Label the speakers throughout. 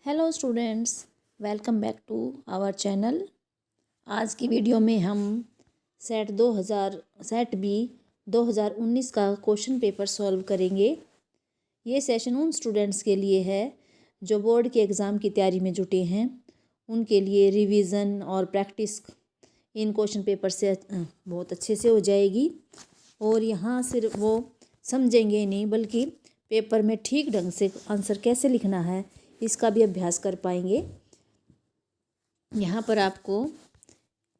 Speaker 1: Hello students, welcome back to our channel. आज की video में हम सेट बी 2019 का क्वेश्चन पेपर सॉल्व करेंगे। ये सेशन उन स्टूडेंट्स के लिए है जो बोर्ड के एग्ज़ाम की तैयारी में जुटे हैं। उनके लिए रिवीजन और प्रैक्टिस इन क्वेश्चन पेपर से बहुत अच्छे से हो जाएगी और यहाँ सिर्फ वो समझेंगे नहीं बल्कि पेपर में ठीक ढंग से आंसर कैसे लिखना है इसका भी अभ्यास कर पाएंगे। यहाँ पर आपको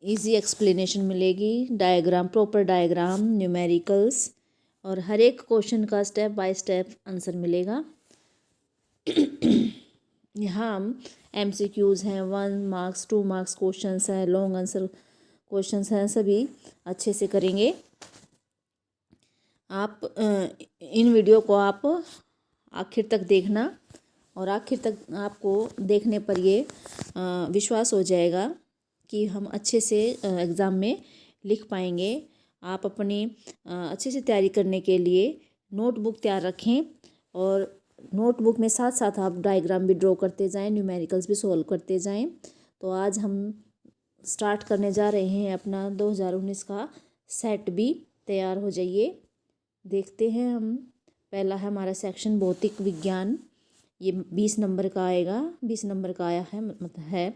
Speaker 1: इजी एक्सप्लेनेशन मिलेगी, डायग्राम, प्रॉपर डायग्राम, न्यूमेरिकल्स और हर एक क्वेश्चन का स्टेप बाय स्टेप आंसर मिलेगा। यहाँ हम MCQs हैं, 1 मार्क्स 2 मार्क्स क्वेश्चंस हैं, लॉन्ग आंसर क्वेश्चंस हैं, सभी अच्छे से करेंगे। आप इन वीडियो को आप आखिर तक देखना और आखिर तक आपको देखने पर ये विश्वास हो जाएगा कि हम अच्छे से एग्ज़ाम में लिख पाएंगे। आप अपनी अच्छे से तैयारी करने के लिए नोटबुक तैयार रखें और नोटबुक में साथ साथ आप डायग्राम भी ड्रॉ करते जाएं, न्यूमेरिकल्स भी सॉल्व करते जाएं। तो आज हम स्टार्ट करने जा रहे हैं अपना 2019 का सेट बी। तैयार हो जाइए, देखते हैं हम। पहला है हमारा सेक्शन भौतिक विज्ञान। ये 20 नंबर का आएगा, 20 नंबर का आया है है।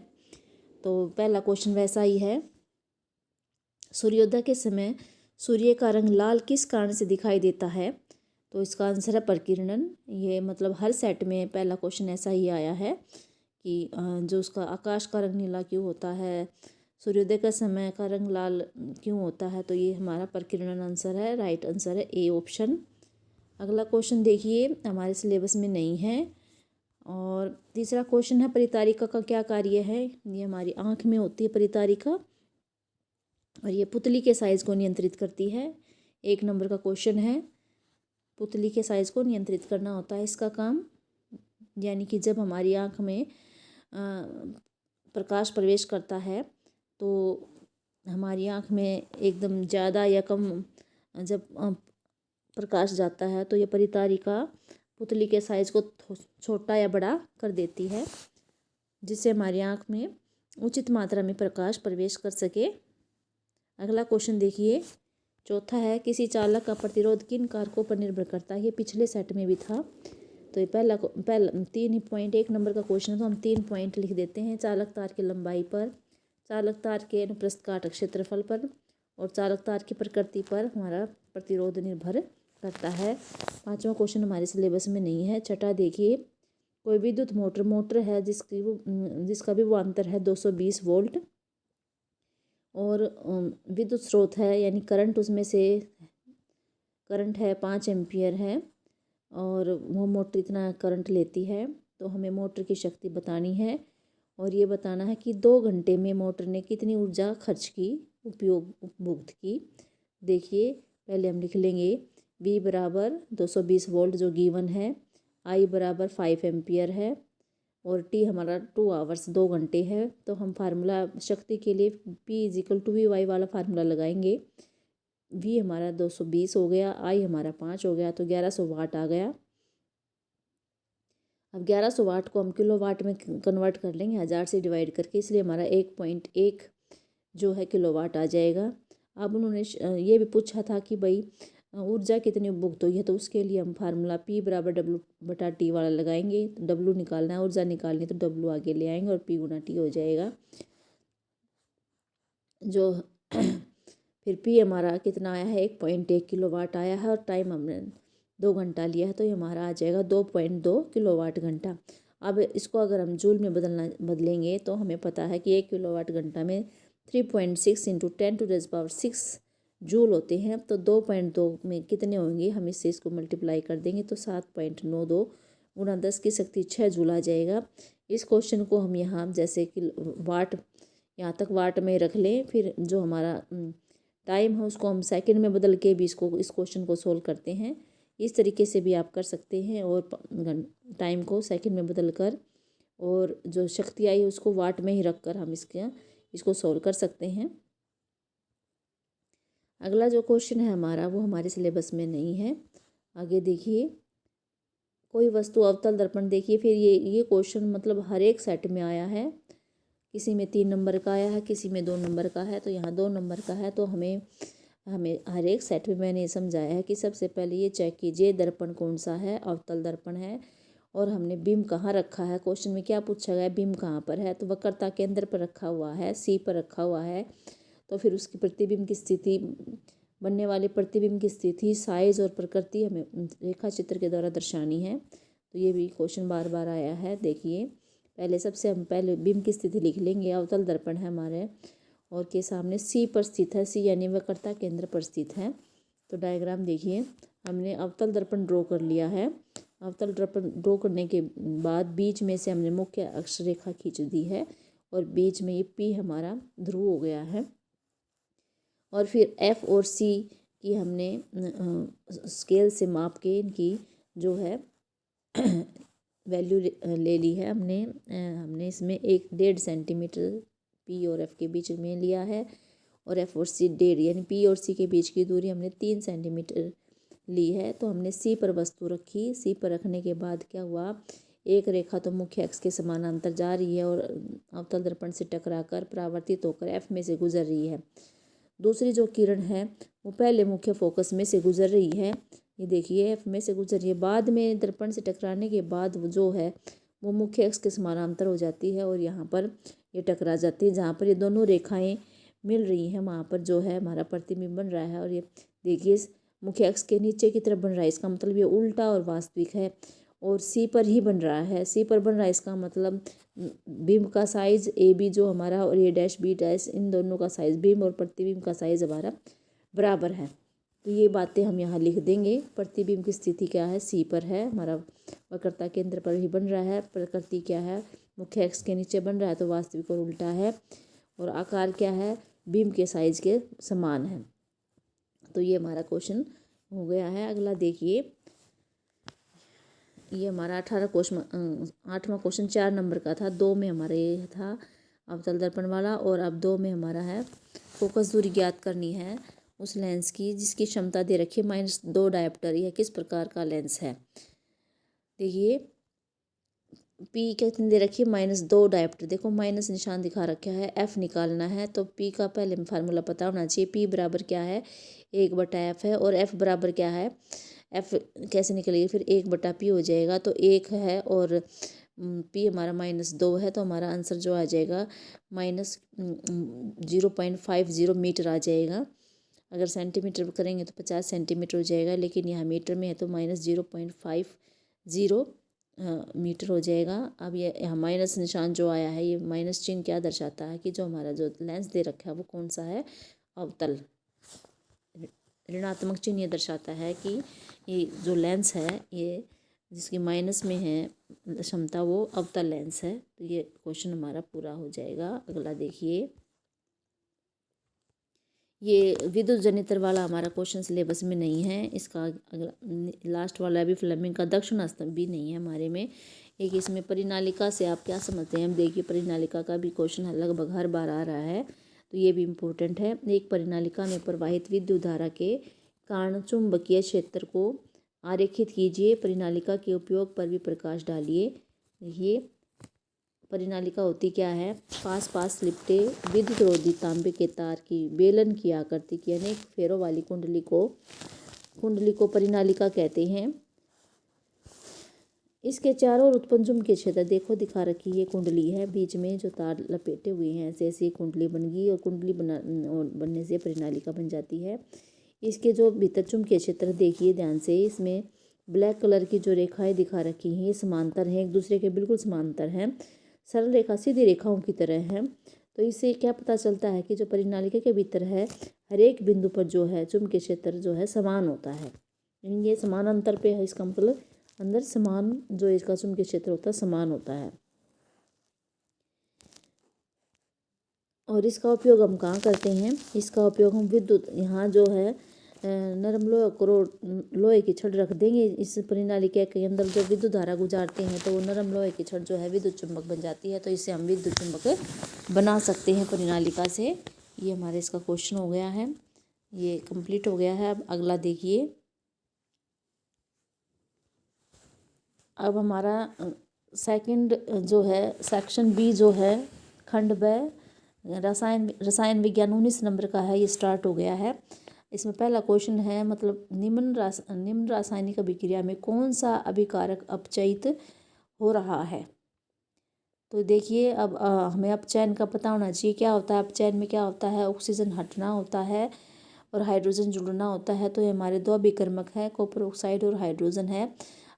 Speaker 1: तो पहला क्वेश्चन वैसा ही है। सूर्योदय के समय सूर्य का रंग लाल किस कारण से दिखाई देता है? तो इसका आंसर है प्रकीर्णन। ये मतलब हर सेट में पहला क्वेश्चन ऐसा ही आया है कि जो उसका आकाश का रंग नीला क्यों होता है, सूर्योदय का समय का रंग लाल क्यों होता है। तो ये हमारा प्रकीर्णन आंसर है। राइट आंसर है ए ऑप्शन। अगला क्वेश्चन देखिए, हमारे सिलेबस में नहीं है। और तीसरा क्वेश्चन है परितारिका का क्या कार्य है? ये हमारी आँख में होती है परितारिका और ये पुतली के साइज़ को नियंत्रित करती है। 1 नंबर का क्वेश्चन है, पुतली के साइज़ को नियंत्रित करना होता है इसका काम। यानी कि जब हमारी आँख में प्रकाश प्रवेश करता है तो हमारी आँख में एकदम ज़्यादा या कम जब प्रकाश जाता है तो ये परितारिका पुतली के साइज़ को छोटा या बड़ा कर देती है, जिससे हमारी आँख में उचित मात्रा में प्रकाश प्रवेश कर सके। अगला क्वेश्चन देखिए, चौथा है किसी चालक का प्रतिरोध किन कारकों पर निर्भर करता है? ये पिछले सेट में भी था। तो ये पहला 3.1 नंबर का क्वेश्चन है, तो हम 3 पॉइंट लिख देते हैं। चालक तार की लंबाई पर, चालक तार के अनुप्रस्थ काट क्षेत्रफल पर और चालक तार की प्रकृति पर हमारा प्रतिरोध निर्भर करता है। 5वां क्वेश्चन हमारे सिलेबस में नहीं है। छठा देखिए, कोई विद्युत मोटर है जिसका विभवांतर है 220 वोल्ट और विद्युत स्रोत है यानी करंट उसमें से करंट है 5 एम्पियर है और वो मोटर इतना करंट लेती है। तो हमें मोटर की शक्ति बतानी है और ये बताना है कि 2 घंटे में मोटर ने कितनी ऊर्जा खर्च की, उपभुक्त की। देखिए, पहले हम लिख लेंगे V बराबर 220 वोल्ट जो गिवन है, I बराबर 5 एम्पियर है और T हमारा 2 आवर्स 2 घंटे है। तो हम फार्मूला शक्ति के लिए P = VY वाला फार्मूला लगाएंगे। V हमारा 220 हो गया, I हमारा 5 हो गया, तो 1100 वाट आ गया। अब 1100 वाट को हम किलो वाट में कन्वर्ट कर लेंगे 1000 से डिवाइड करके, इसलिए हमारा 1.1 जो है किलो वाट आ जाएगा। अब उन्होंने ये भी पूछा था कि भाई ऊर्जा कितनी उपभुक्त हुई है, तो उसके लिए हम फार्मूला P बराबर W/T वाला लगाएंगे। W निकालना है, ऊर्जा निकालनी है, तो W आगे ले आएंगे और P × T हो जाएगा। जो फिर P हमारा कितना आया है, 1.1 किलो वाट आया है और टाइम हमने 2 घंटा लिया है, तो ये हमारा आ जाएगा 2.2 किलोवाट घंटा। अब इसको अगर हम जूल में बदलेंगे तो हमें पता है कि 1 किलोवाट घंटा में 3.6 × 10⁻6 जूल होते हैं। तो 2.2 में कितने होंगे, हम इससे इसको मल्टीप्लाई कर देंगे तो 7.92 × 10 की शक्ति 6 जूल आ जाएगा। इस क्वेश्चन को हम यहाँ जैसे कि वाट, यहाँ तक वाट में रख लें, फिर जो हमारा टाइम है उसको हम सेकंड में बदल के भी इस क्वेश्चन को सोल्व करते हैं। इस तरीके से भी आप कर सकते हैं और टाइम को सेकंड में बदल कर और जो शक्ति आई है उसको वाट में ही रख कर हम इसको सोल्व कर सकते हैं। अगला जो क्वेश्चन है हमारा वो हमारे सिलेबस में नहीं है। आगे देखिए, कोई वस्तु अवतल दर्पण, देखिए फिर ये क्वेश्चन मतलब हर एक सेट में आया है। किसी में 3 नंबर का आया है, किसी में 2 नंबर का है, तो यहाँ 2 नंबर का है। तो हमें हर एक सेट में मैंने समझाया है कि सबसे पहले ये चेक कीजिए दर्पण कौन सा है, अवतल दर्पण है। और हमने बिंब कहाँ रखा है, क्वेश्चन में क्या पूछा गया है, बिंब कहाँ पर है, तो वक्रता केंद्र पर रखा हुआ है, सी पर रखा हुआ है। तो फिर उसकी प्रतिबिंब की स्थिति, बनने वाले प्रतिबिंब की स्थिति, साइज और प्रकृति हमें रेखा चित्र के द्वारा दर्शानी है। तो ये भी क्वेश्चन बार बार आया है। देखिए पहले सबसे हम पहले बिंब की स्थिति लिख लेंगे। अवतल दर्पण है हमारे और के सामने सी पर स्थित है, सी यानी वक्रता केंद्र पर स्थित है। तो डायग्राम देखिए, हमने अवतल दर्पण ड्रॉ कर लिया है। अवतल दर्पण ड्रॉ करने के बाद बीच में से हमने मुख्य अक्ष रेखा खींच दी है और बीच में ये पी हमारा ध्रुव हो गया है। और फिर एफ और सी की हमने स्केल से माप के इनकी जो है वैल्यू ले ली है। हमने इसमें 1.5 सेंटीमीटर पी और एफ के बीच में लिया है और एफ और सी 1.5 यानी पी और सी के बीच की दूरी हमने 3 सेंटीमीटर ली है। तो हमने सी पर वस्तु रखी। सी पर रखने के बाद क्या हुआ, एक रेखा तो मुख्य अक्ष के समानांतर जा रही है और अवतल दर्पण से टकराकर परावर्तित होकर एफ में से गुजर रही है। दूसरी जो किरण है वो पहले मुख्य फोकस में से गुजर रही है, ये देखिए एफ में से गुजर रही है। बाद में दर्पण से टकराने के बाद वो जो है वो मुख्य अक्ष के समानांतर हो जाती है और यहाँ पर ये टकरा जाती है। जहाँ पर ये दोनों रेखाएं मिल रही हैं वहाँ पर जो है हमारा प्रतिबिंब बन रहा है। और ये देखिए मुख्य अक्ष के नीचे की तरफ बन रहा है, इसका मतलब ये उल्टा और वास्तविक है। और सी पर ही बन रहा है, सी पर बन रहा है, इसका मतलब बिंब का साइज ए बी जो हमारा और ए डैश बी डैश, इन दोनों का साइज, बिंब और प्रतिबिंब का साइज हमारा बराबर है। तो ये बातें हम यहाँ लिख देंगे। प्रतिबिंब की स्थिति क्या है, सी पर है, हमारा वक्रता केंद्र पर ही बन रहा है। प्रकृति क्या है, मुख्य अक्ष के नीचे बन रहा है तो वास्तविक और उल्टा है। और आकार क्या है, बिंब के साइज के समान है। तो ये हमारा क्वेश्चन हो गया है। अगला देखिए, ये हमारा 8वां क्वेश्चन 4 नंबर का था। 2 में हमारा ये था अवतल दर्पण वाला और अब 2 में हमारा है फोकस दूरी ज्ञात करनी है उस लेंस की जिसकी क्षमता दे रखी है -2 डायोप्टर। यह किस प्रकार का लेंस है। देखिए पी कितनी दे रखी है, -2 डायोप्टर। देखो माइनस निशान दिखा रखा है, एफ निकालना है तो पी का पहले फार्मूला पता होना चाहिए। पी बराबर क्या है, 1/f है। और एफ बराबर क्या है, एफ कैसे निकलेगी, फिर 1/p हो जाएगा। तो 1 है और पी हमारा -2 है तो हमारा आंसर जो आ जाएगा -0.50 मीटर आ जाएगा। अगर सेंटीमीटर करेंगे तो 50 सेंटीमीटर हो जाएगा, लेकिन यहाँ मीटर में है तो -0.50 मीटर हो जाएगा। अब ये यहाँ माइनस निशान जो आया है, ये माइनस चिन्ह क्या दर्शाता है कि जो हमारा जो लेंस दे रखा है वो कौन सा है, अवतल। ऋणात्मक चिन्ह ये दर्शाता है कि ये जो लेंस है ये जिसकी माइनस में है क्षमता वो अवतल लेंस है। तो ये क्वेश्चन हमारा पूरा हो जाएगा। अगला देखिए, ये विद्युत जनित्र वाला हमारा क्वेश्चन सिलेबस में नहीं है। इसका अगला लास्ट वाला भी फ्लेमिंग का दक्षिण स्तंभ भी नहीं है हमारे में। एक इसमें परिनालिका से आप क्या समझते हैं, हम देखिए परिनालिका का भी क्वेश्चन लगभग हर बार आ रहा है तो ये भी इम्पोर्टेंट है। एक परिनालिका में प्रवाहित विद्युत धारा के कारण चुंबकीय क्षेत्र को आरेखित कीजिए। परिनालिका के उपयोग पर भी प्रकाश डालिए। देखिए परिनालिका होती क्या है, पास लिपटे विद्युत रोधी तांबे के तार की बेलन की आकृति की अनेक फेरों वाली कुंडली को परिनालिका कहते हैं। इसके चारों ओर उत्पन्न चुंबकीय क्षेत्र देखो दिखा रखी ये कुंडली है, बीच में जो तार लपेटे हुए हैं ऐसे ऐसे कुंडली बन गई और कुंडली बनने से परिनालिका बन जाती है। इसके जो भीतर चुंबकीय क्षेत्र देखिए ध्यान से, इसमें ब्लैक कलर की जो रेखाएं दिखा रखी हैं ये समांतर हैं, एक दूसरे के बिल्कुल समांतर हैं, सरल रेखा सीधी रेखाओं की तरह है। तो इससे क्या पता चलता है कि जो परिनालिका के भीतर है हर एक बिंदु पर जो है चुंबकीय क्षेत्र जो है समान होता है, यानी ये समान अंतर पे है, इसका मतलब अंदर समान जो इसका चुंबकीय क्षेत्र होता है समान होता है। और इसका उपयोग हम कहाँ करते हैं, इसका उपयोग हम विद्युत, यहाँ जो है नरम लोहे की छड़ रख देंगे इस परिनालिका के अंदर, जो विद्युत धारा गुजारते हैं तो वो नरम लोहे की छड़ जो है विद्युत चुंबक बन जाती है। तो इससे हम विद्युत चुंबक बना सकते हैं परिनालिका से। ये हमारे इसका क्वेश्चन हो गया है, ये कंप्लीट हो गया है। अब अगला देखिए, अब हमारा सेकंड जो है सेक्शन बी जो है खंड ब रसायन विज्ञान 19 नंबर का है, ये स्टार्ट हो गया है। इसमें पहला क्वेश्चन है मतलब निम्न रासायनिक अभिक्रिया में कौन सा अभिकारक अपचयित हो रहा है। तो देखिए अब हमें अपचयन का पता होना चाहिए। क्या होता है अपचयन में, क्या होता है, ऑक्सीजन हटना होता है और हाइड्रोजन जुड़ना होता है। तो ये हमारे दो अभिकर्मक हैं, कॉपर ऑक्साइड और हाइड्रोजन है।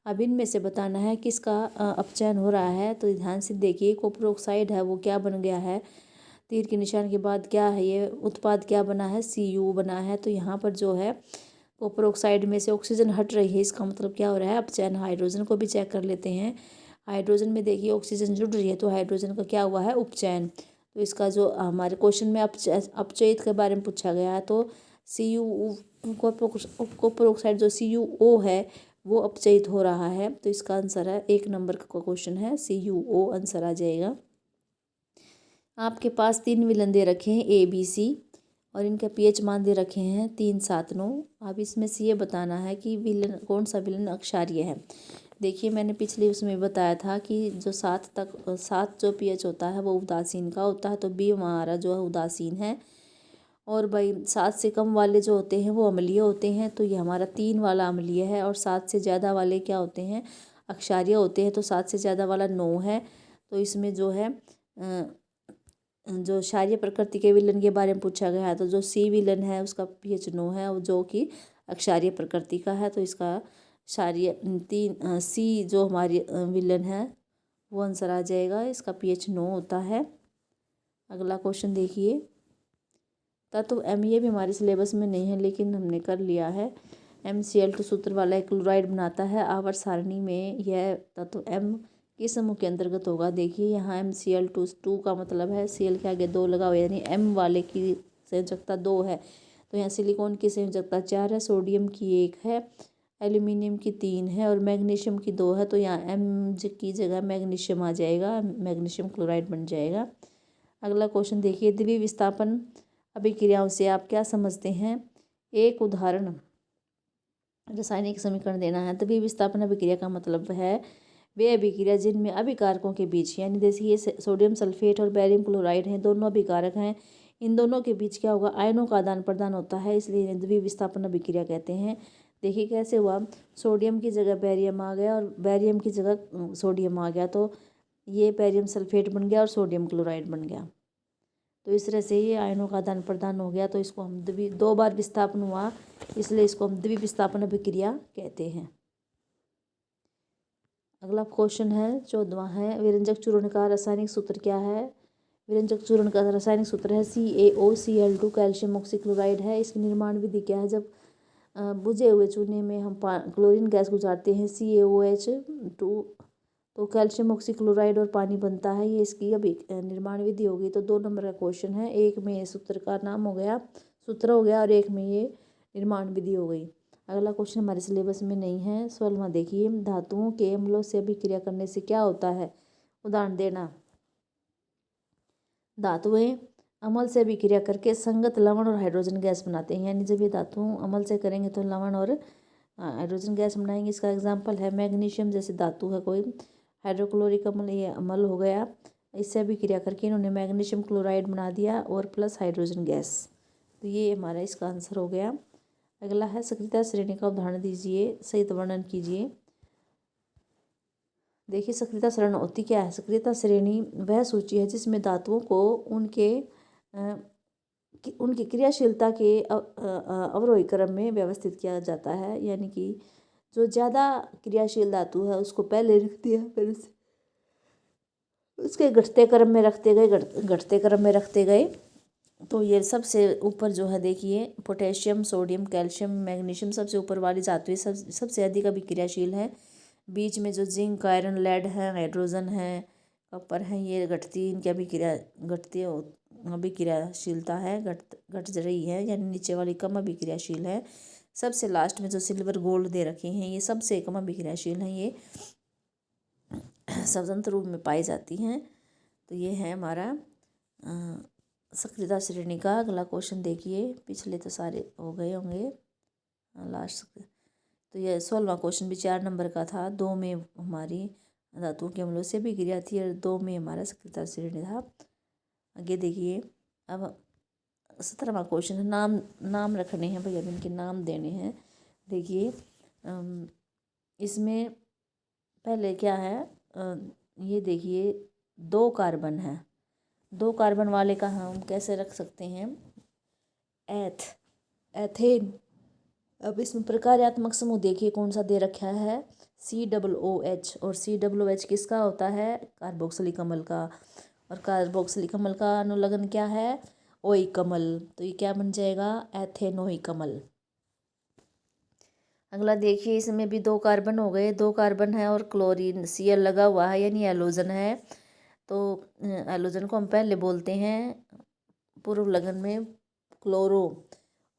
Speaker 1: अब इनमें से बताना है किसका अपचयन हो रहा है। तो ध्यान से देखिए, कॉपर ऑक्साइड है वो क्या बन गया है, तीर के निशान के बाद क्या है, ये उत्पाद क्या बना है, Cu बना है। तो यहाँ पर जो है कॉपर ऑक्साइड में से ऑक्सीजन हट रही है, इसका मतलब क्या हो रहा है अपचयन। हाइड्रोजन को भी चेक कर लेते हैं। हाइड्रोजन में देखिए ऑक्सीजन जुड़ रही है, तो हाइड्रोजन का क्या हुआ है उपचयन। तो इसका जो हमारे क्वेश्चन में अपचयित के बारे में पूछा गया है, तो कॉपर ऑक्साइड जो CuO है वो अपचयित हो रहा है। तो इसका आंसर है 1 नंबर का क्वेश्चन है CuO, आंसर आ जाएगा। आपके पास 3 विलन दे रखे हैं ABC और इनका pH मान दे रखे हैं 3, 7, 9। अब इसमें से ये बताना है कि विलन कौन सा विलन अक्षारीय है। देखिए मैंने पिछले उसमें बताया था कि जो 7 जो pH होता है वो उदासीन का होता है, तो B हमारा जो है उदासीन है। और भाई 7 से कम वाले जो होते हैं वो अम्लीय होते हैं, तो ये हमारा 3 वाला अम्लीय है। और 7 से ज़्यादा वाले क्या होते हैं, अक्षारीय होते हैं। तो 7 से ज़्यादा वाला 9 है। तो इसमें जो है जो क्षारीय प्रकृति के विलन के बारे में पूछा गया है, तो जो C विलन है उसका pH 9 है, और जो कि अक्षारीय प्रकृति का है। तो इसका क्षारीय C जो हमारी विलन है वो आंसर आ जाएगा, इसका pH 9 होता है। अगला क्वेश्चन देखिए, तत्व M ये भी हमारे सिलेबस में नहीं है लेकिन हमने कर लिया है। MCl2 सूत्र वाला एक क्लोराइड बनाता है। आवर्त सारणी में यह तत्व M किस समूह के अंतर्गत होगा। देखिए यहाँ MCl2 का मतलब है Cl के आगे 2 लगा हुआ है, यानी M वाले की संयोजकता 2 है। तो यहाँ सिलिकॉन की संयोजकता 4 है, सोडियम की 1 है, एल्यूमिनियम की 3 है और मैग्नीशियम की 2 है। तो यहाँ M की जगह मैग्नीशियम आ जाएगा, मैग्नीशियम क्लोराइड बन जाएगा। अगला क्वेश्चन देखिए, द्विविस्थापन अभिक्रियाओं से आप क्या समझते हैं। एक उदाहरण रासायनिक समीकरण देना है। द्विविस्थापन अभिक्रिया का मतलब है वे अभिक्रिया जिनमें अभिकारकों के बीच, यानी जैसे ये सोडियम सल्फेट और बेरियम क्लोराइड हैं, दोनों अभिकारक हैं, इन दोनों के बीच क्या होगा, आयनों का आदान प्रदान होता है, इसलिए इन्हें द्विविस्थापन अभिक्रिया कहते हैं। देखिए कैसे हुआ, सोडियम की जगह बेरियम आ गया और बेरियम की जगह सोडियम आ गया, तो ये बेरियम सल्फेट बन गया और सोडियम क्लोराइड बन गया। तो इस तरह से ये आयनों का आदान प्रदान हो गया, तो इसको हम 2 बार विस्थापन हुआ, इसलिए इसको हम द्विविस्थापन अभिक्रिया कहते हैं। अगला क्वेश्चन है 14वां है, विरंजक चूर्ण का रासायनिक सूत्र क्या है। विरंजक चूर्ण का रासायनिक सूत्र है CaOCl2, कैल्शियम ऑक्सीक्लोराइड है। इसकी निर्माण विधि क्या है, जब बुझे हुए चूने में हम क्लोरीन गैस गुजारते हैं CaOH2, तो कैल्शियम ऑक्सीक्लोराइड और पानी बनता है, ये इसकी अभी निर्माण विधि होगी। तो 2 नंबर का क्वेश्चन है, एक में सूत्र का नाम हो गया, सूत्र हो गया, और एक में ये निर्माण विधि हो गई। अगला क्वेश्चन हमारे सिलेबस में नहीं है। 16वां देखिए, धातुओं के अम्लों से अभिक्रिया करने से क्या होता है, उदाहरण देना। धातुएं अम्ल से अभिक्रिया करके संगत लवण और हाइड्रोजन गैस बनाते हैं, यानी जब ये धातु अम्ल से करेंगे तो लवण और हाइड्रोजन गैस बनाएंगे। इसका एग्जाम्पल है मैग्नीशियम जैसे धातु है कोई, हाइड्रोक्लोरिक अम्ल, ये अम्ल हो गया, इससे अभिक्रिया करके इन्होंने मैग्नीशियम क्लोराइड बना दिया और प्लस हाइड्रोजन गैस। तो ये हमारा इसका आंसर हो गया। अगला है सक्रियता श्रेणी का उदाहरण दीजिए, सहित वर्णन कीजिए। देखिए सक्रियता श्रेणी होती क्या है। सक्रियता श्रेणी वह सूची है जिसमें धातुओं को उनकी क्रियाशीलता के अवरोही क्रम में व्यवस्थित किया जाता है, यानी कि जो ज़्यादा क्रियाशील धातु है उसको पहले रख दिया, फिर उसके घटते क्रम में रखते गए। तो ये सबसे ऊपर जो है देखिए, पोटेशियम, सोडियम, कैल्शियम, मैग्नीशियम सबसे ऊपर वाली धातुएं सबसे अधिक अभिक्रियाशील है। बीच में जो जिंक, आयरन, लेड है, हाइड्रोजन है, कॉपर है, ये इनकी अभिक्रियाशीलता है घट रही है, यानी नीचे वाली कम अभिक्रियाशील है। सबसे लास्ट में जो सिल्वर गोल्ड दे रखे हैं ये सबसे कम अभिक्रियाशील हैं, ये स्वतंत्र रूप में पाई जाती हैं। तो ये है हमारा सक्रियता श्रेणी का। अगला क्वेश्चन देखिए, पिछले तो सारे हो गए होंगे, लास्ट तो ये 16वां क्वेश्चन भी 4 नंबर का था। 2 में हमारी धातुओं के अम्लों से अभिक्रिया थी और 2 में हमारा सक्रियता श्रेणी था। आगे देखिए, अब 17वां क्वेश्चन है, नाम रखने हैं भैया, इनके नाम देने हैं। देखिए इसमें पहले क्या है, ये देखिए 2 कार्बन है। 2 कार्बन वाले का हम कैसे रख सकते हैं, एथेन। अब इसमें प्रकार्यात्मक समूह देखिए कौन सा दे रखा है, COOH। और COOH किसका होता है, कार्बोक्सिलिक अम्ल का। और कार्बोक्सिलिक अम्ल का अनुलग्न क्या है, ओइक अम्ल। तो ये क्या बन जाएगा, एथेनोइक अम्ल। अगला देखिए, इसमें भी 2 कार्बन हो गए, 2 कार्बन है और क्लोरीन Cl लगा हुआ है, यानी एलोजन है। तो एलोजन को हम पहले बोलते हैं पूर्व लगन में क्लोरो।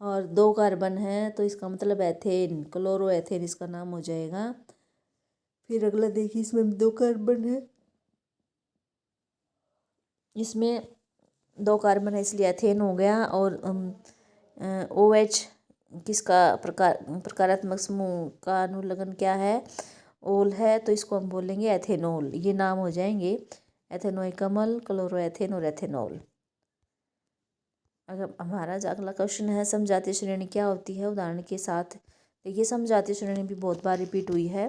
Speaker 1: और 2 कार्बन है तो इसका मतलब एथेन, क्लोरो एथेन इसका नाम हो जाएगा। फिर अगला देखिए, इसमें 2 कार्बन है, इसमें 2 कार्बन है इसलिए एथेन हो गया। और OH किसका प्रकारात्मक समूह का अनुलग्न क्या है, ओल है, तो इसको हम बोलेंगे एथेनॉल। ये नाम हो जाएंगे एथेनोइक अम्ल, क्लोरोएथेन और एथेनॉल। अगर हमारा अगला क्वेश्चन है, समजातीय श्रेणी क्या होती है, उदाहरण के साथ। देखिए समजातीय श्रेणी भी बहुत बार रिपीट हुई है,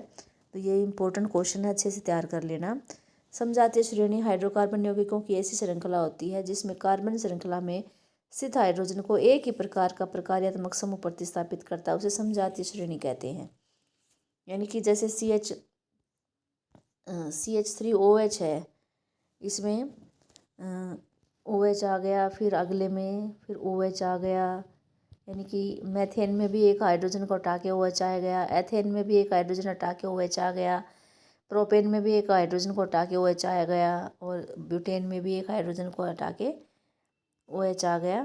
Speaker 1: तो ये इंपॉर्टेंट क्वेश्चन है, अच्छे से तैयार कर लेना। समजातीय श्रेणी हाइड्रोकार्बन यौगिकों की ऐसी श्रृंखला होती है जिसमें कार्बन श्रृंखला में स्थित हाइड्रोजन को एक ही प्रकार का प्रकार्यात्मक समूह प्रतिस्थापित करता है, उसे समजातीय श्रेणी कहते हैं। यानी कि जैसे CH3OH है, इसमें OH आ गया, फिर अगले में फिर OH आ गया, यानी कि मैथेन में भी एक हाइड्रोजन को हटा के OH आ गया, एथेन में भी एक हाइड्रोजन हटा के OH आ गया, प्रोपेन में भी एक हाइड्रोजन को हटा के OH आ गया, और ब्यूटेन में भी एक हाइड्रोजन को हटा के OH आ गया।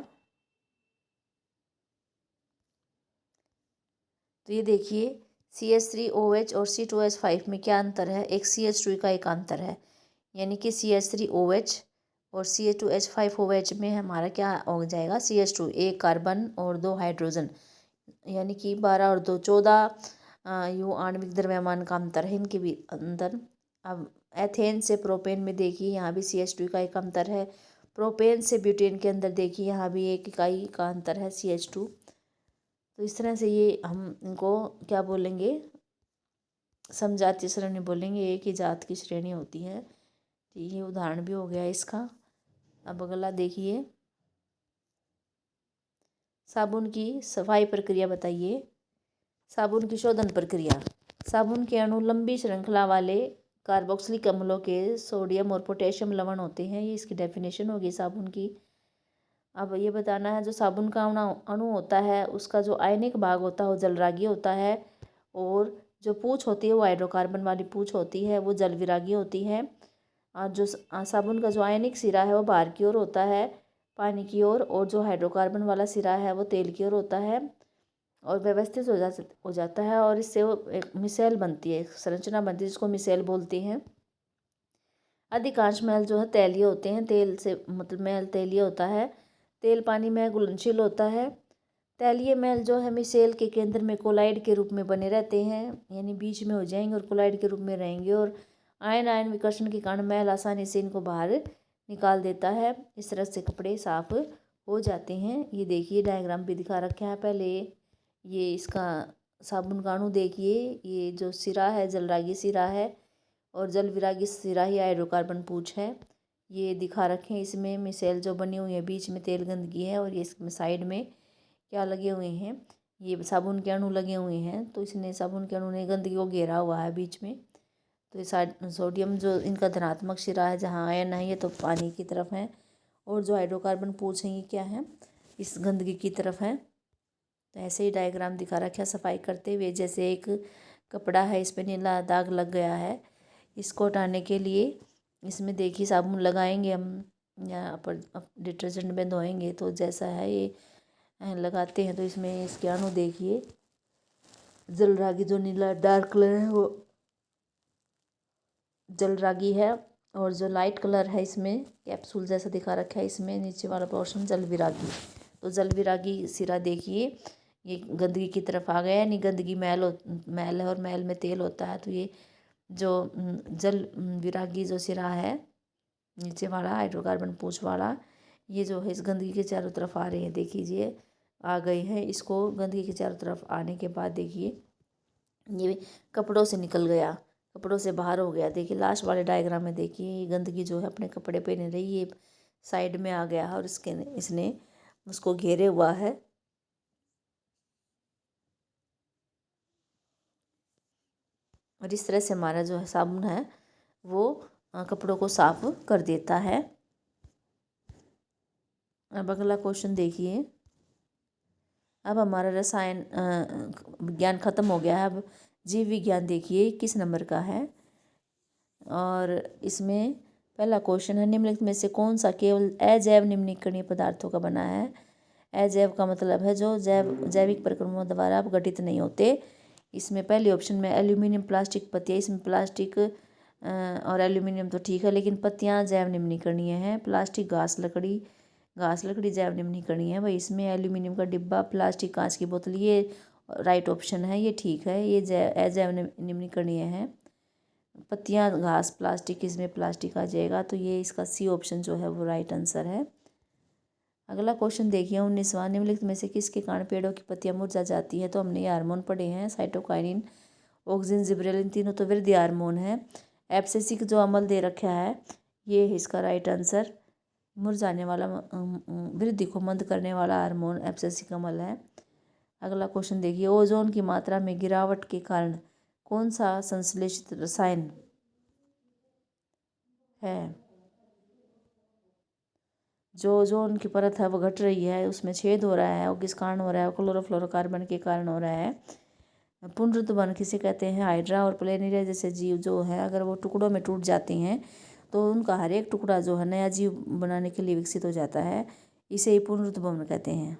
Speaker 1: तो ये देखिए CH3OH और C2H5 में क्या अंतर है, एक CH2 का एक अंतर है, यानी कि CH3OH और CH2H5OH में हमारा क्या हो जाएगा, CH2 एक कार्बन और 2 हाइड्रोजन, यानी कि 12 और 2 14 यू आणविक द्रव्यमान का अंतर है इनके भी अंतर। अब एथेन से प्रोपेन में देखिए यहाँ भी CH2 का एक अंतर है, प्रोपेन से ब्यूटेन के अंदर देखिए यहाँ भी एक इकाई का अंतर है CH2। तो इस तरह से ये हम इनको क्या बोलेंगे, समजातीय श्रेणी बोलेंगे, एक ही जात की श्रेणी होती है। ठीक है, उदाहरण भी हो गया इसका। अब अगला देखिए, साबुन की सफाई प्रक्रिया बताइए। साबुन की शोधन प्रक्रिया, साबुन के अणु लंबी श्रृंखला वाले कार्बोक्सिलिक अम्लों के सोडियम और पोटेशियम लवण होते हैं, ये इसकी डेफिनेशन होगी साबुन की। अब ये बताना है, जो साबुन का अणु होता है उसका जो आयनिक भाग होता है वो जलरागी होता है, और जो पूँछ होती है वो हाइड्रोकार्बन वाली पूँछ होती है, वो जल विरागी होती है। और जो साबुन का जो आयनिक सिरा है वो बाहर की ओर होता है, पानी की ओर, और जो हाइड्रोकार्बन वाला सिरा है वो तेल की ओर होता है, और व्यवस्थित हो जाता है, और इससे वो एक मिसेल बनती है, एक संरचना बनती है जिसको मिसेल बोलते हैं। अधिकांश मैल जो है तैलीय होते हैं, तेल से मतलब मैल तैलीय होता है, तेल पानी में घुलनशील होता है। तैलीय मैल जो है मिसेल के केंद्र में कोलाइड के रूप में बने रहते हैं, यानी बीच में हो जाएंगे और कोलाइड के रूप में रहेंगे, और आयन आयन विकर्षण के कारण मैल आसानी से इनको बाहर निकाल देता है। इस तरह से कपड़े साफ हो जाते हैं। ये देखिए डायग्राम भी दिखा रखा है, पहले ये इसका साबुन का अणु देखिए, ये जो सिरा है जलरागी सिरा है, और जल विरागी सिरा ही हाइड्रोकार्बन पूँछ है। ये दिखा रखे हैं, इसमें मिसेल जो बनी हुई है, बीच में तेल गंदगी है, और ये इसमें साइड में क्या लगे हुए हैं, ये साबुन के अणु लगे हुए हैं। तो इसने साबुन के अणु ने गंदगी को घेरा हुआ है बीच में। तो ये सोडियम जो इनका धनात्मक सिरा है, जहाँ आयन है ये तो पानी की तरफ है, और जो हाइड्रोकार्बन पूँछ है ये क्या है, इस गंदगी की तरफ है। तो ऐसे ही डायग्राम दिखा रखा है सफाई करते हुए। जैसे एक कपड़ा है, इस पर नीला दाग लग गया है, इसको हटाने के लिए इसमें देखिए साबुन लगाएंगे हम, या पर डिटर्जेंट में धोएंगे, तो जैसा है ये लगाते हैं, तो इसमें इसके अणु देखिए, जलरागी जो नीला डार्क कलर है वो जलरागी है, और जो लाइट कलर है इसमें कैप्सूल जैसा दिखा रखा है, इसमें नीचे वाला पोर्शन जल विरागी। तो जल विरागी सिरा देखिए, ये गंदगी की तरफ आ गया, यानी गंदगी मैल है और मैल में तेल होता है। तो ये जो जल विरागी जो सिरा है नीचे वाला हाइड्रोकार्बन पूंछ वाला, ये जो है इस गंदगी के चारों तरफ आ रहे हैं, देखिए आ गए हैं। इसको गंदगी के चारों तरफ आने के बाद देखिए ये कपड़ों से निकल गया, कपड़ों से बाहर हो गया। देखिए लास्ट वाले डायग्राम में देखिए ये गंदगी जो है अपने कपड़े पे नहीं रही, ये साइड में आ गया है और इसने उसको घेरे हुआ है। और इस तरह से हमारा जो है साबुन है वो कपड़ों को साफ कर देता है। अब अगला क्वेश्चन देखिए। अब हमारा रसायन विज्ञान ख़त्म हो गया है। अब जीव विज्ञान देखिए किस नंबर का है। और इसमें पहला क्वेश्चन है, निम्नलिखित में से कौन सा केवल अजैव निम्नीकरणीय पदार्थों का बना है। अजैव का मतलब है जो जैविक प्रक्रियाओं द्वारा अपघटित नहीं होते। इसमें पहले ऑप्शन में एल्यूमिनियम प्लास्टिक पत्तियाँ, इसमें प्लास्टिक और एल्यूमिनियम तो ठीक है, लेकिन पत्तियाँ जैव निम्नीकरणीय हैं। प्लास्टिक घास लकड़ी जैव निम्नीकरणीय है। वही इसमें एल्यूमिनियम का डिब्बा, प्लास्टिक कांच की बोतल, ये राइट ऑप्शन है, ये ठीक है, ये अजैव निम्नीकरणीय है। पत्तियाँ घास प्लास्टिक, इसमें प्लास्टिक आ जाएगा, तो ये इसका सी ऑप्शन जो है वो राइट आंसर है। अगला क्वेश्चन देखिए 19वां, निम्नलिखित में से किसके कारण पेड़ों की पत्तियां मुरझा जाती है। तो हमने ये हार्मोन पढ़े हैं, साइटोकाइनिन, ऑक्सिन, जिबरेलिन, तीनों तो वृद्धि हार्मोन है। एब्सिसिक जो अमल दे रखा है ये है इसका राइट आंसर। मुरझाने वाला वृद्धि को मंद करने वाला हार्मोन एब्सिसिक अमल है। अगला क्वेश्चन देखिए, ओजोन की मात्रा में गिरावट के कारण कौन सा संश्लेषित रसायन है। जो ओजोन की परत है वो घट रही है, उसमें छेद हो रहा है, वो किस कारण हो रहा है, क्लोरोफ्लोरोकार्बन के कारण हो रहा है। पुनरुत्थान किसे कहते हैं, हाइड्रा और प्लेनेरिया जैसे जीव जो है अगर वो टुकड़ों में टूट जाते हैं तो उनका हर एक टुकड़ा जो है नया जीव बनाने के लिए विकसित हो जाता है, इसे ही पुनरुत्थान कहते हैं।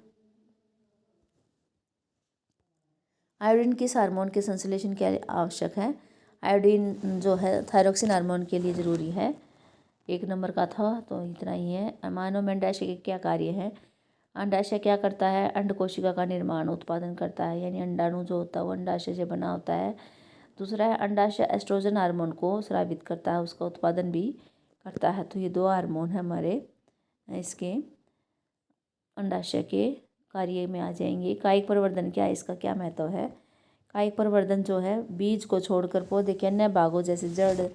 Speaker 1: आयोडीन किस हार्मोन के संश्लेषण के लिए आवश्यक है। आयोडीन जो है थायरोक्सिन हार्मोन के लिए ज़रूरी है। एक नंबर का था तो इतना ही है। मानव में अंडाशय के क्या कार्य है। अंडाशय क्या करता है, अंड कोशिका का निर्माण उत्पादन करता है, यानी अंडाणु जो होता है वो अंडाशय से बना होता है। दूसरा है अंडाशय एस्ट्रोजन हार्मोन को स्रावित करता है, उसका उत्पादन भी करता है। तो ये दो हार्मोन है हमारे इसके अंडाशय के कार्य में आ जाएंगे। कायिक प्रवर्धन क्या है, इसका क्या महत्व है। कायिक प्रवर्धन जो है बीज को छोड़कर पौधे के अन्य भागों जैसे जड़,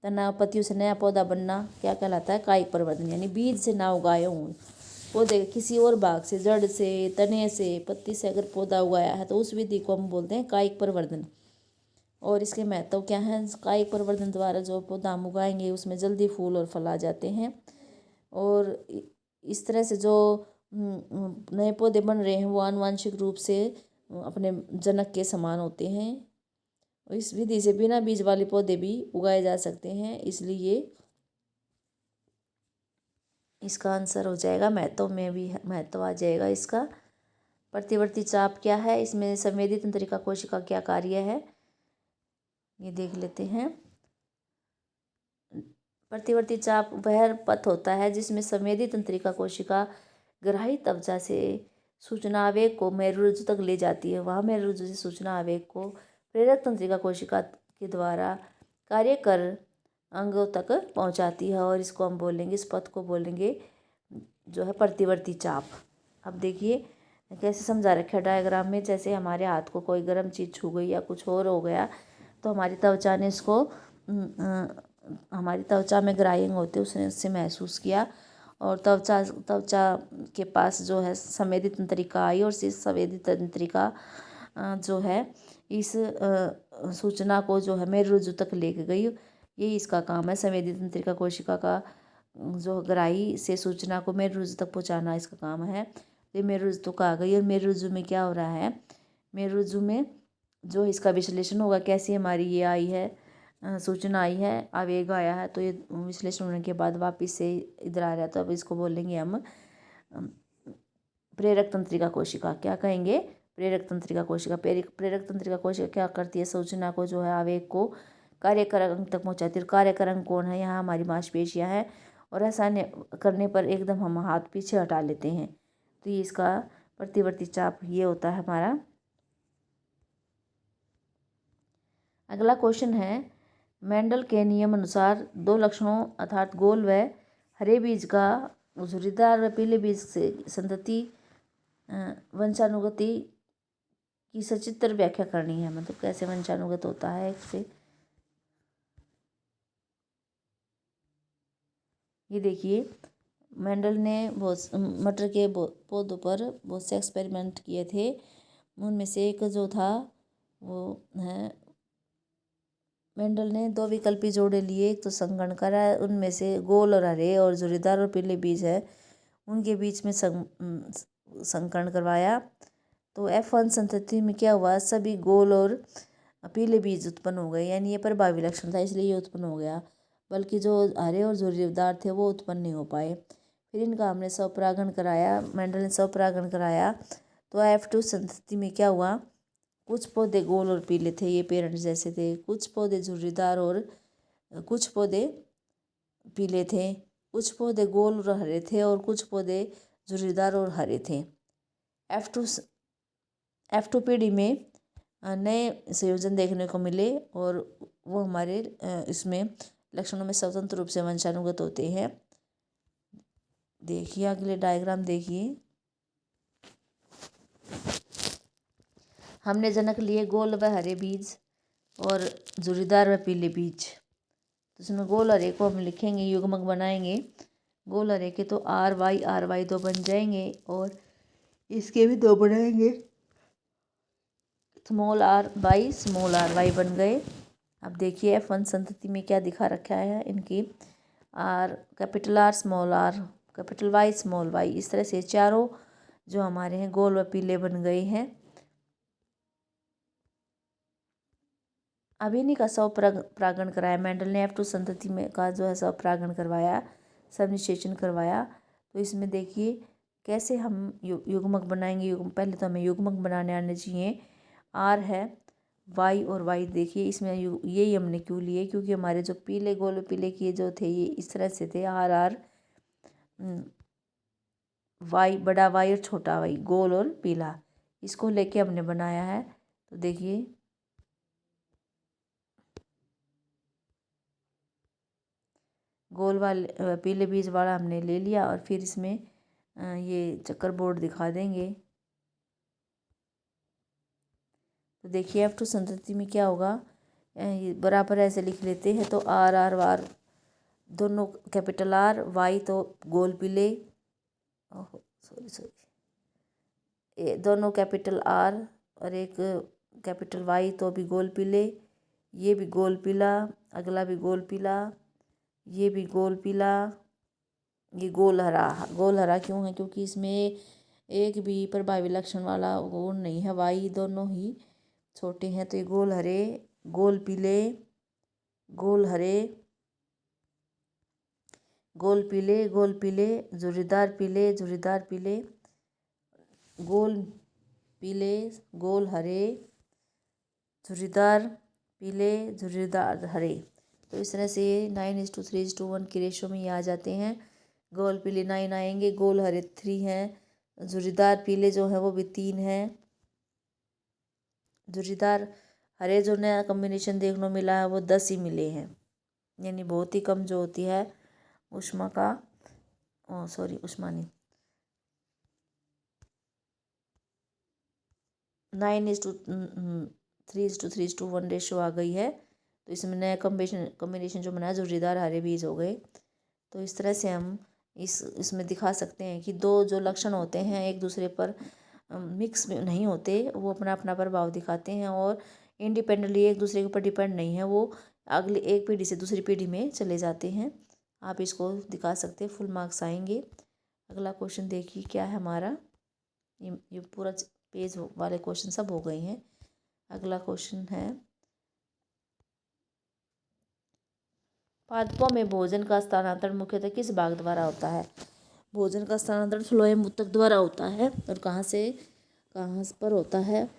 Speaker 1: तना, पत्तियों से नया पौधा बनना क्या कहलाता है, कायिक प्रवर्धन। यानी बीज से ना उगाए हों पौधे, किसी और भाग से, जड़ से, तने से, पत्ती से अगर पौधा उगाया है तो उस विधि को हम बोलते हैं कायिक प्रवर्धन। और इसके महत्व क्या है, कायिक प्रवर्धन द्वारा जो पौधा हम उगाएंगे उसमें जल्दी फूल और फल आ जाते हैं। और इस तरह से जो नए पौधे बन रहे हैं वो आनुवांशिक रूप से अपने जनक के समान होते हैं। इस विधि से बिना बीज वाले पौधे भी उगाए जा सकते हैं, इसलिए इसका आंसर हो जाएगा, महत्व में भी महत्व आ जाएगा इसका। प्रतिवर्ती चाप क्या है, इसमें संवेदी तंत्रिका कोशिका क्या कार्य है, ये देख लेते हैं। प्रतिवर्ती चाप वह पथ होता है जिसमें संवेदी तंत्रिका कोशिका ग्राही त्वचा से सूचना आवेग को मेरुरज्जु तक ले जाती है। वहाँ मेरुरज्जु से सूचना आवेग को प्रेरक तंत्रिका कोशिका के द्वारा कार्य कर अंगों तक पहुँचाती है, और इसको हम बोलेंगे, इस पथ को बोलेंगे जो है प्रतिवर्ती चाप। अब देखिए कैसे समझा रखा है डायग्राम में, जैसे हमारे हाथ को कोई गर्म चीज़ छू गई या कुछ और हो गया तो हमारी त्वचा ने इसको हमारी त्वचा में ग्राइंग होते उसने उससे महसूस किया, और त्वचा के पास जो है संवेदी तंत्रिका आई, और इस संवेदी तंत्रिका जो है इस सूचना को जो है मेरुरज्जु तक लेके गई। यही इसका काम है, संवेदी तंत्रिका कोशिका का जो ग्राही से सूचना को मेरुरज्जु तक पहुंचाना इसका काम है। ये मेरुरज्जु तक आ गई, और मेरुरज्जु में क्या हो रहा है, मेरुरज्जु में जो इसका विश्लेषण होगा, कैसी हमारी ये आई है सूचना आई है, आवेग आया है, तो ये विश्लेषण होने के बाद वापस से इधर आ रहा है, तो अब इसको बोलेंगे हम प्रेरक तंत्रिका कोशिका। क्या कहेंगे, प्रेरक तंत्रिका कोशिका। प्रेरक तंत्रिका कोशिका क्या करती है, सूचना को जो है आवेग को कार्यकर अंग तक पहुँचाती है। कार्यकर अंग कौन है, यहाँ हमारी मांसपेशियाँ हैं, और ऐसा करने पर एकदम हम हाथ पीछे हटा लेते हैं, तो ये इसका प्रतिवर्ती चाप ये होता है हमारा। अगला क्वेश्चन है, मेंडल के नियम अनुसार दो लक्षणों अर्थात गोल व हरे बीज का झुर्रीदार व पीले बीज से संतति वंशानुगति की सचित्र व्याख्या करनी है। मतलब कैसे वंशानुगत होता है इससे। ये देखिए, मेंडल ने बहुत मटर के पौधों पर बहुत से एक्सपेरिमेंट किए थे। उनमें से एक जो था वो है, मेंडल ने दो विकल्पी जोड़े लिए, एक तो संकरण करा, उनमें से गोल और हरे और झुर्रीदार और पीले बीज है उनके बीच में संकरण करवाया। तो F1 संतति में क्या हुआ, सभी गोल और पीले बीज उत्पन्न हो गए, यानी ये प्रभावी लक्षण था इसलिए ये उत्पन्न हो गया, बल्कि जो हरे और झुर्रीदार थे वो उत्पन्न नहीं हो पाए। फिर इनका हमने स्वपरागण कराया, मेंडल ने स्वपरागण कराया। तो F2 संतति में क्या हुआ, कुछ पौधे गोल और पीले थे, ये पेरेंट्स जैसे थे, कुछ पौधे झुर्रीदार और कुछ पौधे पीले थे, कुछ पौधे गोल और हरे थे और कुछ पौधे झुर्रीदार और हरे थे। F2 पीढ़ी में नए संयोजन देखने को मिले और वो हमारे इसमें लक्षणों में स्वतंत्र रूप से वंशानुगत होते हैं। देखिए अगले डायग्राम देखिए, हमने जनक लिए गोल व हरे बीज और झुर्रीदार व पीले बीज। तो इसमें गोल हरे को हम लिखेंगे, युग्मक बनाएंगे। गोल हरे के तो RY दो बन जाएंगे और इसके भी दो बनाएंगे, स्मॉल r y बन गए। अब देखिए F1 संतति में क्या दिखा रखा है इनकी, capital R small r capital Y small y, इस तरह से चारों जो हमारे हैं गोल व पीले बन गए हैं। अब इन्हीं का स्वपरागण कराया, मेंडल ने F2 संतति में का जो है स्वपरागण करवाया, सबनिषेचन करवाया। तो इसमें देखिए कैसे हम युग्मक बनाएंगे। पहले तो हमें युग्मक बनाने आने चाहिए। R है Y और Y, देखिए इसमें ये हमने क्यों लिए, क्योंकि हमारे जो पीले गोल पीले किए जो थे ये इस तरह से थे, R Y, बड़ा Y और छोटा Y, गोल और पीला, इसको लेके हमने बनाया है। तो देखिए गोल वाले पीले बीज वाला हमने ले लिया और फिर इसमें ये चक्कर बोर्ड दिखा देंगे। तो देखिए F2 संतति में क्या होगा, ये बराबर ऐसे लिख लेते हैं। तो R दोनों कैपिटल R, Y तो गोल पीले, दोनों कैपिटल R और एक कैपिटल Y तो भी गोल पीले, ये भी गोल पीला, अगला भी गोल पीला, ये भी गोल पीला, ये गोल हरा क्यों है, क्योंकि इसमें एक भी प्रभावी लक्षण वाला गुण नहीं है, Y दोनों ही छोटे हैं। तो ये गोल हरे, गोल पीले, गोल हरे, गोल पीले, झुर्रीदार पीले, गोल पीले, गोल हरे, झुर्रीदार पीले, झुर्रीदार हरे। तो इस तरह से 9:3:1 की रेशो में ये आ जाते हैं। गोल पीले 9 आएंगे, गोल हरे 3 हैं, झुर्रीदार पीले जो है वो भी 3 हैं। झुर्रीदार हरे जो नया कॉम्बिनेशन देखने को मिला है वो 10 ही मिले हैं, यानी बहुत ही कम जो होती है ऊष्मा का, ऊष्मा नहीं, 9:3:1 रेशो आ गई है। तो इसमें नया कॉम्बिनेशन जो बना है झुर्रीदार हरे बीज हो गए। तो इस तरह से हम इसमें दिखा सकते हैं कि दो जो लक्षण होते हैं एक दूसरे पर मिक्स में नहीं होते, वो अपना अपना प्रभाव दिखाते हैं और इंडिपेंडेंटली एक दूसरे के ऊपर डिपेंड नहीं है, वो अगले एक पीढ़ी से दूसरी पीढ़ी में चले जाते हैं। आप इसको दिखा सकते हैं, फुल मार्क्स आएंगे। अगला क्वेश्चन देखिए क्या है हमारा, ये पूरा पेज वाले क्वेश्चन सब हो गए हैं। अगला क्वेश्चन है, पादपों में भोजन का स्थानांतरण मुख्यतः किस भाग द्वारा होता है। भोजन का स्थानांतरण फ्लोएम ऊतक द्वारा होता है। और कहाँ पर होता है,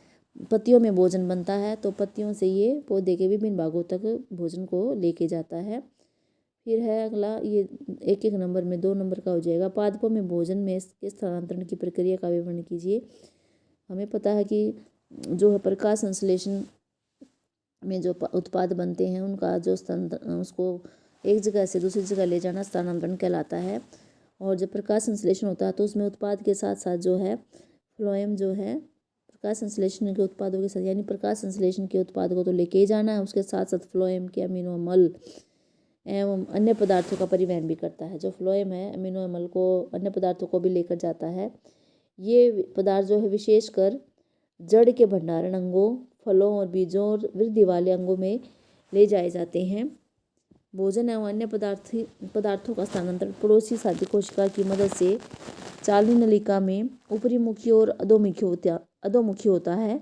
Speaker 1: पत्तियों में भोजन बनता है तो पत्तियों से ये पौधे के विभिन्न भागों तक भोजन को लेके जाता है। फिर है अगला, ये एक एक नंबर में 2 नंबर का हो जाएगा। पादपों में भोजन में के स्थानांतरण की प्रक्रिया का विवरण कीजिए। हमें पता है कि जो है प्रकाश संश्लेषण में जो उत्पाद बनते हैं उनका जो उसको एक जगह से दूसरी जगह ले जाना स्थानांतरण कहलाता है। और जब प्रकाश संश्लेषण होता है तो उसमें उत्पाद के साथ साथ जो है फ्लोएम जो है प्रकाश संश्लेषण के उत्पादों के साथ, यानी प्रकाश संश्लेषण के उत्पाद को तो लेके ही जाना है, उसके साथ साथ फ्लोएम के अमीनो अम्ल एवं अन्य पदार्थों का परिवहन भी करता है। जो फ्लोएम है अमीनो अम्ल को अन्य पदार्थों को भी लेकर जाता है। ये पदार्थ जो है विशेषकर जड़ के भंडारण अंगों, फलों और बीजों और वृद्धि वाले अंगों में ले जाए जाते हैं। भोजन एवं अन्य पदार्थों का स्थानांतरण पड़ोसी साथी कोशिका की मदद से चालनी नलिका में ऊपरी मुखी और अधोमुखी होता है,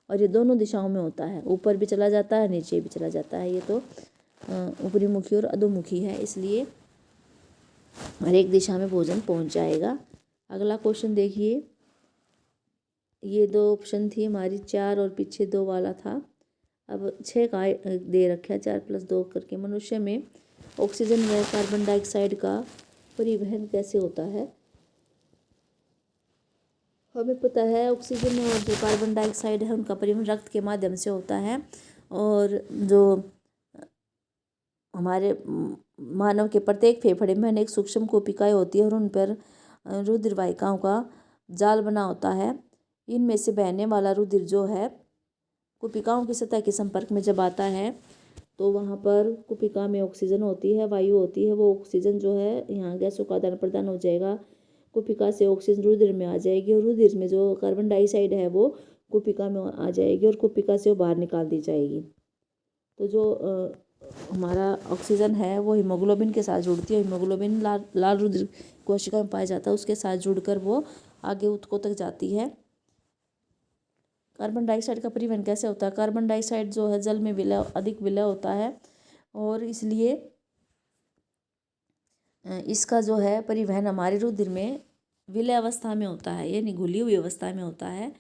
Speaker 1: और ये दोनों दिशाओं में होता है, ऊपर भी चला जाता है नीचे भी चला जाता है। ये तो ऊपरी मुखी और अधोमुखी है, इसलिए हर एक दिशा में भोजन पहुंच जाएगा। अगला क्वेश्चन देखिए, ये 2 ऑप्शन थी हमारी, 4 और पीछे 2 वाला था। अब 6 का दे रखा है 4 + 2 करके। मनुष्य में ऑक्सीजन व कार्बन डाइऑक्साइड का परिवहन कैसे होता है? हमें पता है ऑक्सीजन और जो कार्बन डाइऑक्साइड है उनका परिवहन रक्त के माध्यम से होता है। और जो हमारे मानव के प्रत्येक फेफड़े में अनेक सूक्ष्म कोशिकाएं होती है और उन पर रुधिर वाहिकाओं का जाल बना होता है। इनमें से बहने वाला रुधिर जो है कोशिकाओं की सतह के संपर्क में जब आता है तो वहाँ पर कोशिका में ऑक्सीजन होती है, वायु होती है। वो ऑक्सीजन जो है यहाँ गैसों का आदान प्रदान हो जाएगा, कोशिका से ऑक्सीजन रुधिर में आ जाएगी और रुधिर में जो कार्बन डाइऑक्साइड है वो कोशिका में आ जाएगी और कोशिका से वो बाहर निकाल दी जाएगी। तो जो हमारा ऑक्सीजन है वो हीमोग्लोबिन के साथ जुड़ती है। हीमोग्लोबिन लाल रुधिर कोशिका में पाया जाता है, उसके साथ जुड़कर वो आगे ऊतकों तक जाती है। कार्बन डाइऑक्साइड का परिवहन कैसे होता है? कार्बन डाइऑक्साइड जो है जल में अधिक विलय होता है और इसलिए इसका जो है परिवहन हमारे रुधिर में विलय अवस्था में होता है, यानी घुली हुई अवस्था में होता है।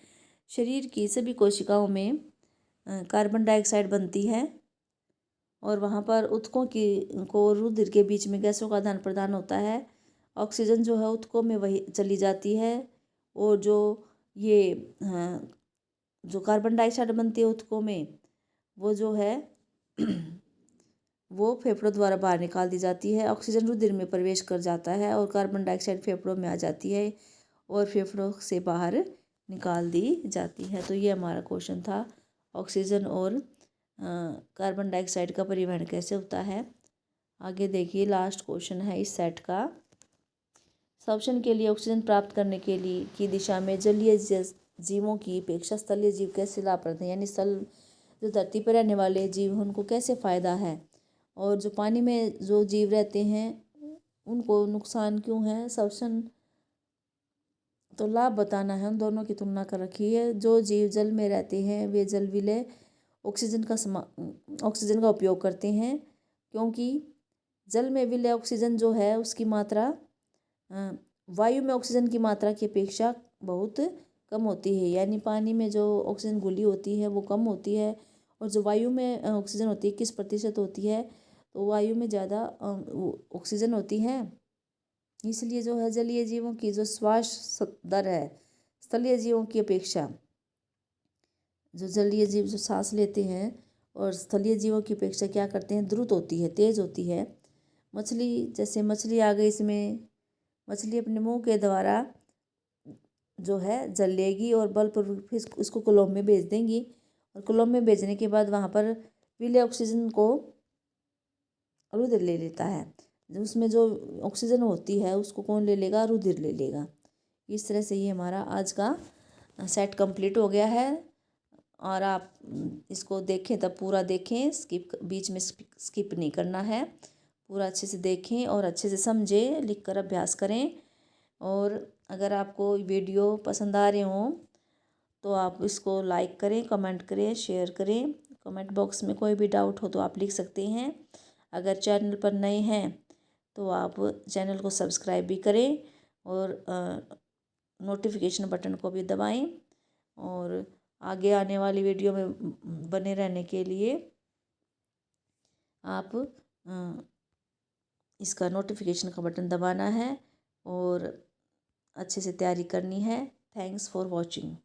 Speaker 1: शरीर की सभी कोशिकाओं में कार्बन डाइऑक्साइड बनती है और वहाँ पर ऊतकों को रुधिर के बीच में गैसों का आदान प्रदान होता है। ऑक्सीजन जो है ऊतकों में वही चली जाती है और जो ये जो कार्बन डाइऑक्साइड बनती है ऊतकों में वो जो है वो फेफड़ों द्वारा बाहर निकाल दी जाती है। ऑक्सीजन रुधिर में प्रवेश कर जाता है और कार्बन डाइऑक्साइड फेफड़ों में आ जाती है और फेफड़ों से बाहर निकाल दी जाती है। तो ये हमारा क्वेश्चन था, ऑक्सीजन और कार्बन डाइऑक्साइड का परिवहन कैसे होता है। आगे देखिए, लास्ट क्वेश्चन है इस सेट का। श्वसन के लिए ऑक्सीजन प्राप्त करने के लिए की दिशा में जलीय जीवों की अपेक्षा स्थलीय जीव कैसे लाभप्रद हैं, यानी स्थल जो धरती पर रहने वाले जीव हैं उनको कैसे फ़ायदा है और जो पानी में जो जीव रहते हैं उनको नुकसान क्यों है। श्वसन तो लाभ बताना है, उन दोनों की तुलना कर रखी है। जो जीव जल में रहते हैं वे जल विलय ऑक्सीजन का उपयोग करते हैं, क्योंकि जल में विलय ऑक्सीजन जो है उसकी मात्रा वायु में ऑक्सीजन की मात्रा की अपेक्षा बहुत कम होती है। यानी पानी में जो ऑक्सीजन घुली होती है वो कम होती है और जो वायु में ऑक्सीजन होती है 21% होती है, तो वायु में ज़्यादा ऑक्सीजन होती है। इसलिए जो है जलीय जीवों की जो श्वास दर है स्थलीय जीवों की अपेक्षा, जो जलीय जीव जो सांस लेते हैं और स्थलीय जीवों की अपेक्षा क्या करते हैं, द्रुत होती है, तेज होती है। मछली, जैसे मछली आ गई, इसमें मछली अपने मुंह के द्वारा जो है जल लेगी और बलपूर्वक फिर इसको कोलंब में भेज देंगी और कोलंब में भेजने के बाद वहाँ पर विलय ऑक्सीजन को रुधिर ले लेता है। उसमें जो ऑक्सीजन होती है उसको कौन ले लेगा, रुधिर ले लेगा। इस तरह से ये हमारा आज का सेट कंप्लीट हो गया है और आप इसको देखें तब पूरा देखें, बीच में स्किप नहीं करना है, पूरा अच्छे से देखें और अच्छे से समझें, लिख कर अभ्यास करें। और अगर आपको वीडियो पसंद आ रहे हों तो आप इसको लाइक करें, कमेंट करें, शेयर करें। कमेंट बॉक्स में कोई भी डाउट हो तो आप लिख सकते हैं। अगर चैनल पर नए हैं तो आप चैनल को सब्सक्राइब भी करें और नोटिफिकेशन बटन को भी दबाएं और आगे आने वाली वीडियो में बने रहने के लिए आप इसका नोटिफिकेशन का बटन दबाना है और अच्छे से तैयारी करनी है। Thanks for watching.